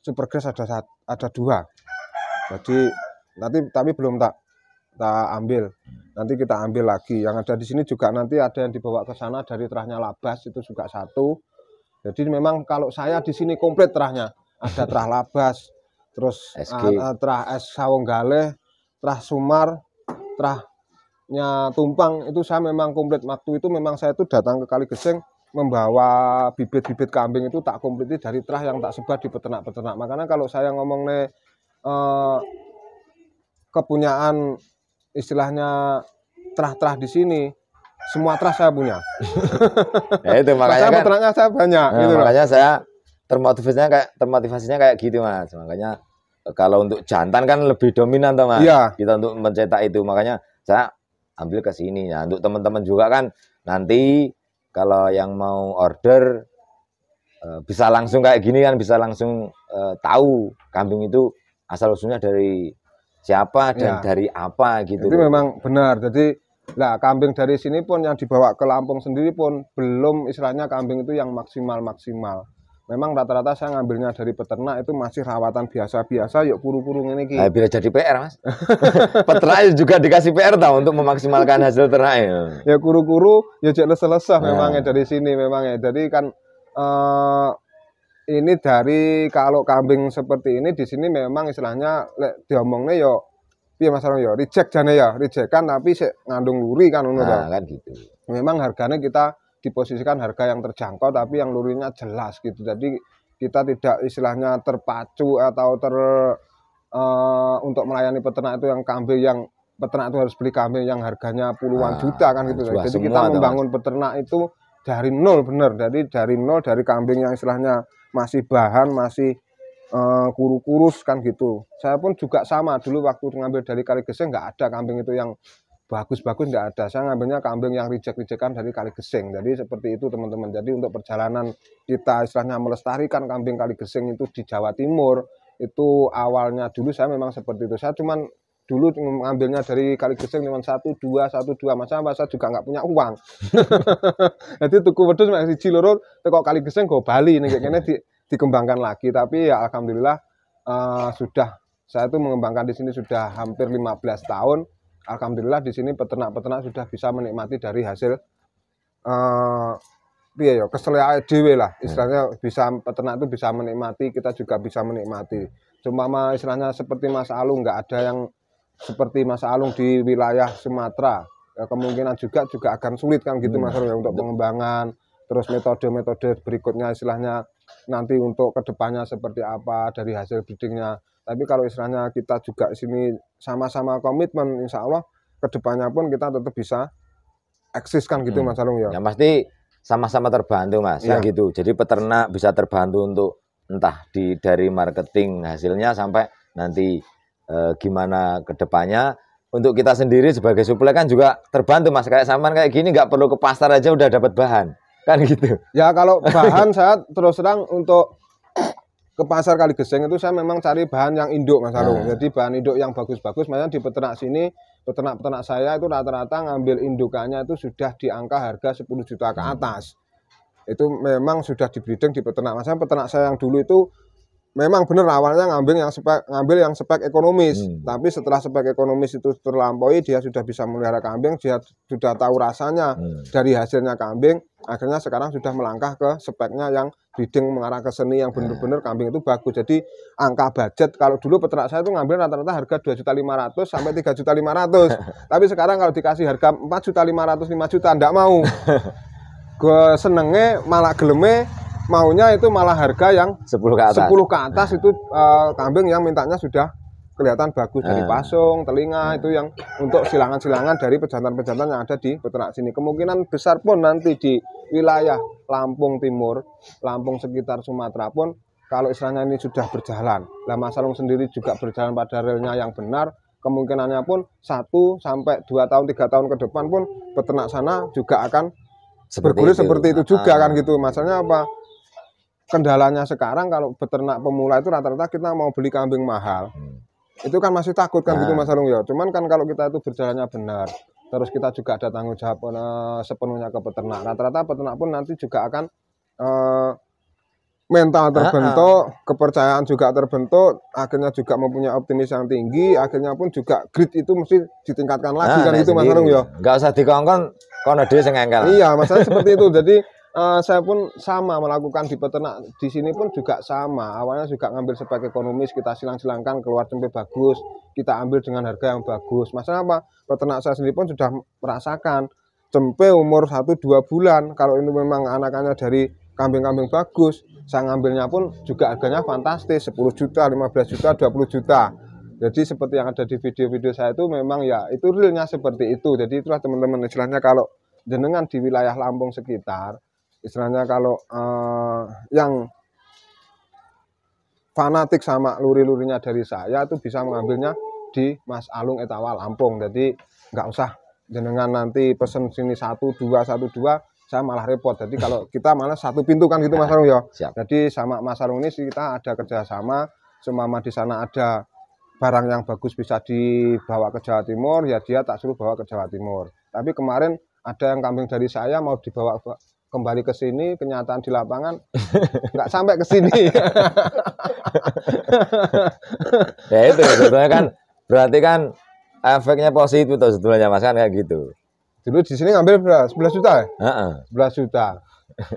Super Grace ada 2. Jadi tapi belum tak ambil. Nanti kita ambil lagi. Yang ada di sini juga nanti ada yang dibawa ke sana dari terahnya Labas itu juga 1. Jadi memang kalau saya di sini komplit terahnya. Ada terah Labas, terus terah Es Sawonggale, terah Sumar, terahnya Tumpang itu saya memang komplit. Waktu itu memang saya itu datang ke Kali Gesing membawa bibit-bibit kambing itu tak kompliti dari terah yang tak sebar di peternak-peternak. Makanya kalau saya ngomong kepunyaan istilahnya terah-terah di sini, semua terah saya punya. Ya itu makanya kan peternaknya saya banyak. Gitu makanya saya termotivasinya kayak gitu Mas. Makanya kalau untuk jantan kan lebih dominan tuh Mas. Iya. Kita untuk mencetak itu makanya saya ambil ke sini. Nah, untuk teman-teman juga kan nanti kalau yang mau order bisa langsung kayak gini kan, bisa langsung tahu kambing itu asal usulnya dari siapa dan dari apa gitu. Itu memang benar. Jadi Nah, kambing dari sini pun yang dibawa ke Lampung sendiri pun belum istilahnya kambing itu yang maksimal. Memang rata-rata saya ngambilnya dari peternak itu masih rawatan biasa-biasa, yuk kuru-kuru ini ki. Nah, bila jadi PR Mas. Peternak juga dikasih PR tahu untuk memaksimalkan hasil ternaknya. Ya kuru-kuru ya cek lesah memangnya dari sini memangnya. Jadi kan ini dari kalau kambing seperti ini di sini memang istilahnya diomongnya yo piye masalah ya reject jane ya, reject kan tapi sik ngandung luri kan ngono Nah, kan gitu. Memang harganya kita diposisikan harga yang terjangkau tapi yang lurinya jelas gitu. Jadi kita tidak istilahnya terpacu atau untuk melayani peternak itu yang kambing yang peternak itu harus beli kambing yang harganya puluhan juta kan gitu. Jadi kita membangun peternak itu dari nol bener. Jadi dari nol dari kambing yang istilahnya masih bahan, masih kurus kan gitu. Saya pun juga sama dulu waktu ngambil dari Kaligeseng nggak ada kambing itu yang bagus-bagus nggak ada. Saya ngambilnya kambing yang reject-rejectan dari Kaligeseng. Jadi seperti itu teman-teman. Jadi untuk perjalanan kita istilahnya melestarikan kambing Kaligeseng itu di Jawa Timur itu awalnya dulu saya memang seperti itu. Saya cuman dulu ngambilnya dari Kaligeseng cuma 1, 2 masa saya juga nggak punya uang. Jadi tuku wedhus mek siji loro teko Kaligeseng go Bali ning kene dikembangkan lagi, tapi ya alhamdulillah sudah saya itu mengembangkan di sini sudah hampir 15 tahun. Alhamdulillah di sini peternak-peternak sudah bisa menikmati dari hasil piye ya keselea dhewe lah. Istilahnya bisa peternak itu bisa menikmati, kita juga bisa menikmati. Cuma istilahnya seperti Mas Alung nggak ada yang seperti Mas Alung di wilayah Sumatera. Ya, kemungkinan juga akan sulit kan gitu Mas Alung ya untuk pengembangan. Terus metode-metode berikutnya istilahnya nanti untuk kedepannya seperti apa dari hasil breedingnya. Tapi kalau istilahnya kita juga sini sama-sama komitmen, insya Allah kedepannya pun kita tetap bisa eksis kan gitu Mas Alung ya. Yang pasti sama-sama terbantu Mas, ya. Yang gitu. Jadi peternak bisa terbantu untuk entah dari marketing hasilnya sampai nanti gimana kedepannya. Untuk kita sendiri sebagai suplai kan juga terbantu Mas. Kayak sampean kayak gini nggak perlu ke pasar aja udah dapat bahan. Kan gitu. Ya kalau bahan saya terus terang untuk ke pasar Kaligeseng itu saya memang cari bahan yang induk Mas Alung. Jadi bahan induk yang bagus-bagus. Makanya di peternak sini, peternak saya itu rata-rata ngambil indukannya itu sudah di angka harga 10 juta ke atas. Itu memang sudah di breeding di peternak. Maksudnya peternak saya yang dulu itu memang benar awalnya ngambil yang spek ekonomis. Tapi setelah spek ekonomis itu terlampaui, dia sudah bisa melihara kambing, dia sudah tahu rasanya dari hasilnya kambing. Akhirnya sekarang sudah melangkah ke speknya yang breeding mengarah ke seni yang benar-benar kambing itu bagus. Jadi angka budget kalau dulu peternak saya itu ngambil rata-rata harga 2.500.000 sampai 3.500.000. Tapi sekarang kalau dikasih harga 4.500.000 5 juta enggak mau. Gue senenge malah geleme maunya itu malah harga yang 10 ke atas itu kambing yang mintanya sudah kelihatan bagus dari pasung, telinga itu yang untuk silangan-silangan dari pejantan-pejantan yang ada di peternak sini. Kemungkinan besar pun nanti di wilayah Lampung Timur, Lampung sekitar Sumatera pun kalau istilahnya ini sudah berjalan. Lah Mas Alung sendiri juga berjalan pada relnya yang benar, kemungkinannya pun 1 sampai 2 tahun 3 tahun ke depan pun peternak sana juga akan bergulir seperti itu juga kan gitu. Masalahnya apa? Kendalanya sekarang kalau peternak pemula itu rata-rata kita mau beli kambing mahal. Itu kan masih takut kan gitu Mas Alung ya. Cuman kan kalau kita itu berjalannya benar, terus kita juga ada tanggung jawab sepenuhnya ke peternak. Rata-rata peternak pun nanti juga akan mental terbentuk, kepercayaan juga terbentuk, akhirnya juga mempunyai optimis yang tinggi, akhirnya pun juga grit itu mesti ditingkatkan lagi kan gitu Mas Alung ya. Nggak usah dikongkon kono dhewe sing engkel. Iya, masalahnya seperti itu. Jadi saya pun sama melakukan di peternak di sini pun juga sama. Awalnya juga ngambil spek ekonomis, kita silang-silangkan keluar cempe bagus, kita ambil dengan harga yang bagus. Masalah apa? Peternak saya sendiri pun sudah merasakan cempe umur 1-2 bulan. Kalau ini memang anakannya dari kambing-kambing bagus, saya ngambilnya pun juga harganya fantastis, 10 juta, 15 juta, 20 juta. Jadi seperti yang ada di video-video saya itu memang ya itu realnya seperti itu. Jadi itulah teman-teman istilahnya kalau jenengan di wilayah Lampung sekitar, istilahnya kalau yang fanatik sama luri-lurinya dari saya itu bisa mengambilnya di Mas Alung Etawa Lampung. Jadi nggak usah jenengan nanti pesen sini 1, 2, saya malah repot. Jadi kalau kita malah satu pintu kan gitu Mas Alung ya. Jadi sama Mas Alung ini kita ada kerjasama, semama di sana ada barang yang bagus bisa dibawa ke Jawa Timur, ya dia tak suruh bawa ke Jawa Timur. Tapi kemarin ada yang kambing dari saya mau dibawa kembali ke sini, kenyataan di lapangan nggak sampai ke sini. Ya itu sebetulnya kan berarti kan efeknya positif tuh sebetulnya Mas kan kayak gitu. Dulu di sini ngambil berapa? 11 juta ya? Heeh. 11 juta.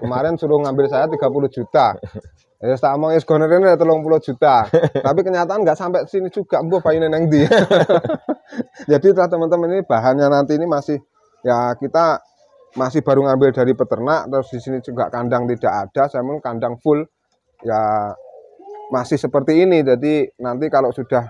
Kemarin suruh ngambil saya 30 juta. Ya tak omong is gonerene 30 juta. Tapi kenyataan nggak sampai sini juga, mbok bayine nang ndi. Jadi teman-teman ini bahannya nanti ini masih ya kita masih baru ngambil dari peternak, terus di sini juga kandang tidak ada, saya mau kandang full ya masih seperti ini. Jadi nanti kalau sudah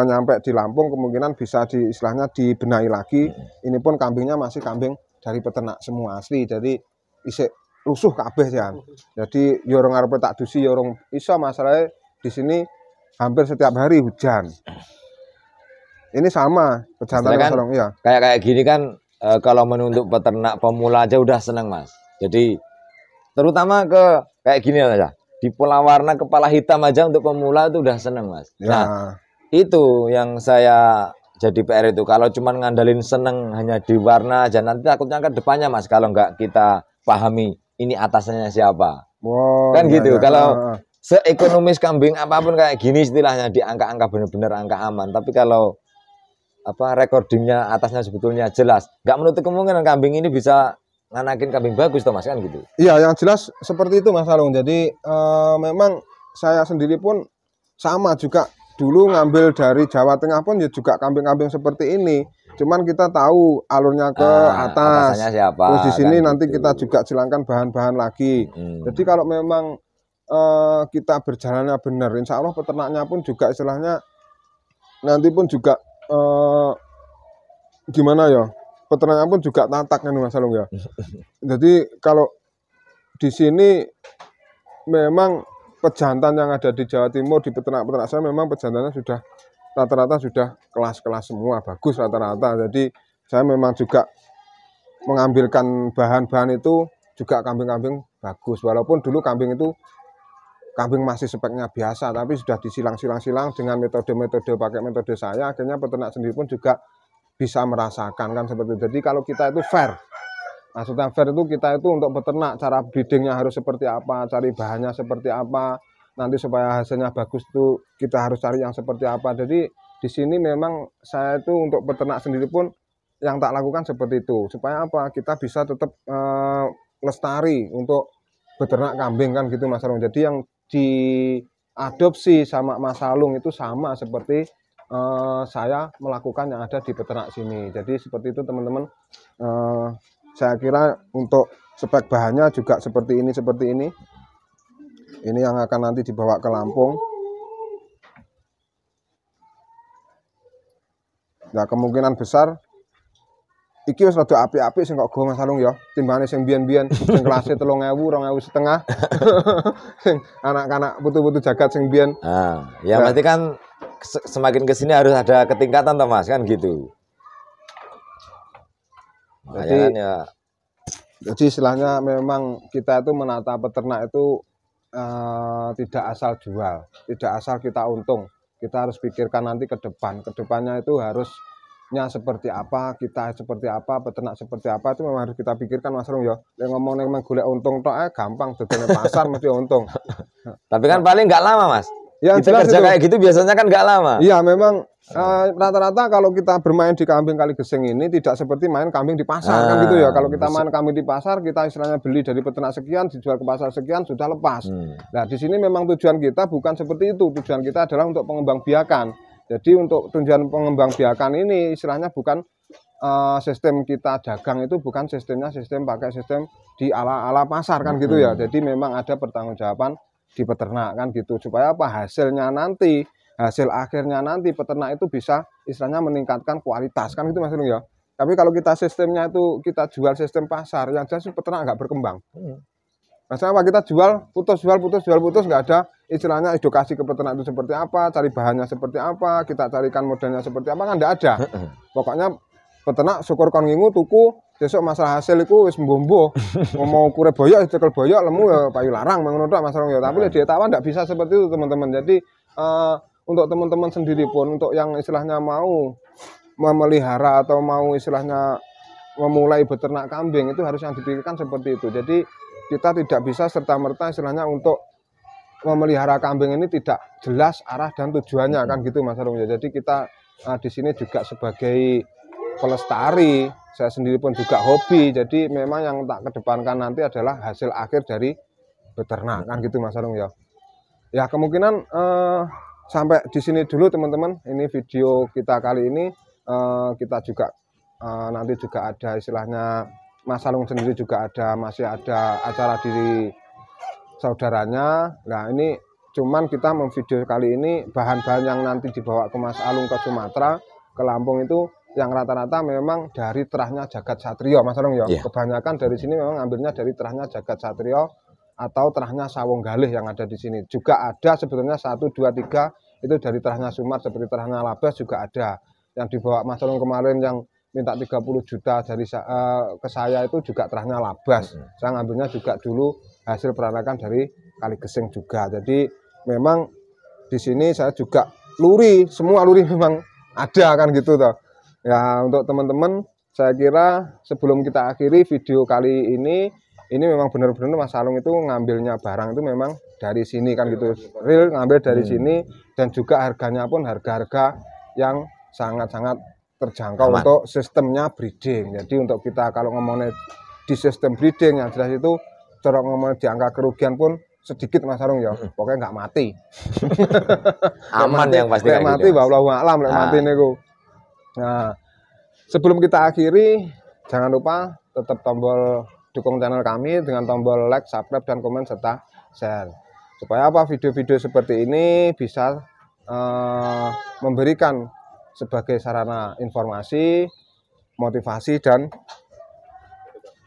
nyampe di Lampung kemungkinan bisa istilahnya dibenahi lagi. Ini pun kambingnya masih kambing dari peternak semua asli. Jadi isik rusuh kabeh ya. Jadi yo orang arep tak dusi yo orang iso, masalahnya di sini hampir setiap hari hujan. Ini sama pejantan kan, ya. Kayak gini kan kalau menuntuk peternak pemula aja udah seneng Mas. Jadi terutama ke kayak gini aja. Di pola warna kepala hitam aja untuk pemula itu udah seneng Mas. Ya. Nah, itu yang saya jadi PR itu. Kalau cuma ngandalin seneng hanya di warna aja, nanti takutnya ke depannya Mas kalau nggak kita pahami ini atasannya siapa. Wow, kan ya, gitu. ya. Kalau seekonomis kambing apapun kayak gini istilahnya di angka-angka bener-bener angka aman. Tapi kalau recordingnya atasnya sebetulnya jelas, nggak menutup kemungkinan kambing ini bisa nganakin kambing bagus toh Mas kan gitu. Iya, yang jelas seperti itu Mas Alung. Jadi memang saya sendiri pun sama juga. Dulu ngambil dari Jawa Tengah pun ya juga kambing-kambing seperti ini. Cuman kita tahu alurnya ke atas. Siapa, terus di sini kan nanti gitu. kita juga silangkan bahan-bahan lagi. Jadi kalau memang kita berjalannya benar, insya Allah peternaknya pun juga istilahnya nanti pun juga gimana ya? Peternaknya pun juga tatak kan Mas Alung ya. Jadi kalau di sini memang pejantan yang ada di Jawa Timur di peternak-peternak saya memang pejantannya sudah rata-rata sudah kelas-kelas semua, bagus rata-rata. Jadi saya memang juga mengambilkan bahan-bahan itu juga kambing-kambing bagus. Walaupun dulu kambing itu kambing masih speknya biasa, tapi sudah disilang-silang dengan metode-metode pakai metode saya, akhirnya peternak sendiri pun juga bisa merasakan kan seperti itu. Jadi kalau kita itu fair. Maksudnya fair itu kita itu untuk peternak, cara breedingnya harus seperti apa, cari bahannya seperti apa, nanti supaya hasilnya bagus tuh kita harus cari yang seperti apa. Jadi di sini memang saya itu untuk peternak sendiri pun yang tak lakukan seperti itu, supaya apa, kita bisa tetap lestari untuk beternak kambing kan gitu Mas Alung. Jadi yang diadopsi sama Mas Alung itu sama seperti saya melakukan yang ada di peternak sini. Jadi seperti itu teman-teman. Saya kira untuk spek bahannya juga seperti ini. Ini yang akan nanti dibawa ke Lampung. Nah, kemungkinan besar iki wis rada apik-apik sing kok go Mas Alung ya. Timbangane sing biyen-biyen sing kelase 3.000, 2.500. Sing anak-anak putu-putu jagat sing biyen. Nah, ya berarti kan semakin ke sini harus ada ketingkatan toh Mas kan gitu. Jadi istilahnya memang kita itu menata peternak itu tidak asal jual, tidak asal kita untung. Kita harus pikirkan nanti ke depan. Kedepannya itu harusnya seperti apa, kita seperti apa, peternak seperti apa, itu memang harus kita pikirkan Mas Rung ya. Yang ngomong golek untung tok gampang, dodone pasar mesti untung. Tapi kan paling nggak lama Mas. Yang kita kerja itu, kayak gitu biasanya kan nggak lama. Iya memang rata-rata kalau kita bermain di kambing kali geseng ini tidak seperti main kambing di pasar kan gitu ya. Kalau kita main kambing di pasar, kita istilahnya beli dari peternak sekian, dijual ke pasar sekian, sudah lepas. Nah di sini memang tujuan kita bukan seperti itu. Tujuan kita adalah untuk pengembangbiakan. Jadi untuk tujuan pengembangbiakan ini istilahnya bukan sistem kita dagang itu bukan sistemnya pakai sistem di ala pasar kan gitu ya. Jadi memang ada pertanggungjawaban di peternak kan gitu, supaya apa, hasil akhirnya nanti peternak itu bisa istilahnya meningkatkan kualitas kan gitu Mas Rung ya. Tapi kalau kita sistemnya itu kita jual sistem pasar, yang jelas peternak nggak berkembang. Masalah apa, kita jual putus nggak ada istilahnya edukasi ke peternak itu seperti apa, cari bahannya seperti apa, kita carikan modelnya seperti apa, kan nggak ada. Pokoknya peternak syukur kon ngingu tuku, besok masalah hasil itu wis mbombo. Mau kure boyok, cekel boyok, lemu ya payu larang mengono tok Mas Rung ya. Tapi di Tawan ndak bisa seperti itu teman-teman. Jadi untuk teman-teman sendiri pun untuk yang istilahnya mau memelihara atau mau istilahnya memulai beternak kambing itu harus yang dipikirkan seperti itu. Jadi kita tidak bisa serta-merta istilahnya untuk memelihara kambing ini tidak jelas arah dan tujuannya kan gitu Mas Arum ya. Jadi kita di sini juga sebagai pelestari, saya sendiri pun juga hobi. Jadi memang yang tak kedepankan nanti adalah hasil akhir dari beternak kan gitu Mas Arum ya. Ya kemungkinan sampai di sini dulu teman-teman. Ini video kita kali ini. Kita juga nanti juga ada istilahnya Mas Alung sendiri juga masih ada acara di saudaranya. Nah ini cuman kita memvideo kali ini bahan-bahan yang nanti dibawa ke Mas Alung ke Sumatera, ke Lampung itu yang rata-rata memang dari terahnya Jagat Satrio Mas Alung ya. Kebanyakan dari sini memang ambilnya dari terahnya Jagat Satrio atau terahnya Sawung Galih yang ada di sini. Juga ada sebetulnya 1, 2, 3 itu dari terahnya Sumar seperti terahnya Labas juga ada. Yang dibawa Mas Alung kemarin yang minta 30 juta dari ke saya itu juga terahnya Labas. Saya ngambilnya juga dulu hasil peranakan dari Kali Gesing juga. Jadi memang di sini saya juga luri, semua luri memang ada kan gitu toh. Ya untuk teman-teman saya kira sebelum kita akhiri video kali ini memang benar-benar Mas Alung itu ngambilnya barang itu memang dari sini kan gitu. Real ngambil dari sini dan juga harganya pun harga-harga yang sangat-sangat terjangkau untuk sistemnya breeding. Jadi untuk kita kalau ngomongnya di sistem breeding yang jelas itu cara ngomongnya di angka kerugian pun sedikit Mas Arung ya. Pokoknya nggak mati. Aman yang pasti. Mati wallahu a'lam mati niku. Nah, sebelum kita akhiri jangan lupa tetap tombol dukung channel kami dengan tombol like, subscribe dan komen serta share. Supaya apa video-video seperti ini bisa memberikan sebagai sarana informasi, motivasi, dan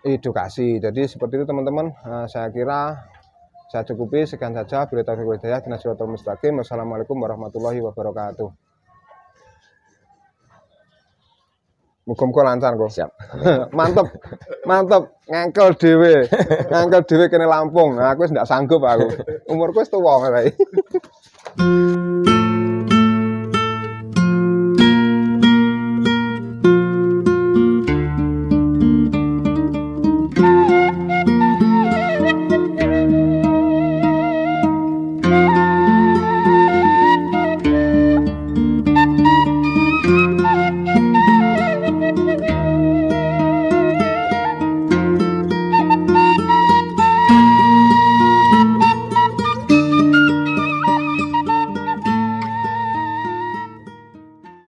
edukasi. Jadi seperti itu teman-teman. Saya kira saya cukupi. Sekian saja. Bila taufiq wal hidayah. Wassalamualaikum warahmatullahi wabarakatuh. Muga-muga lancar kok. Siap. Mantep. Mantep. Ngangkel dhewe. Ngangkel dhewe kene Lampung. Nah, aku wis ndak sanggup aku. Umurku wis tuwa kae.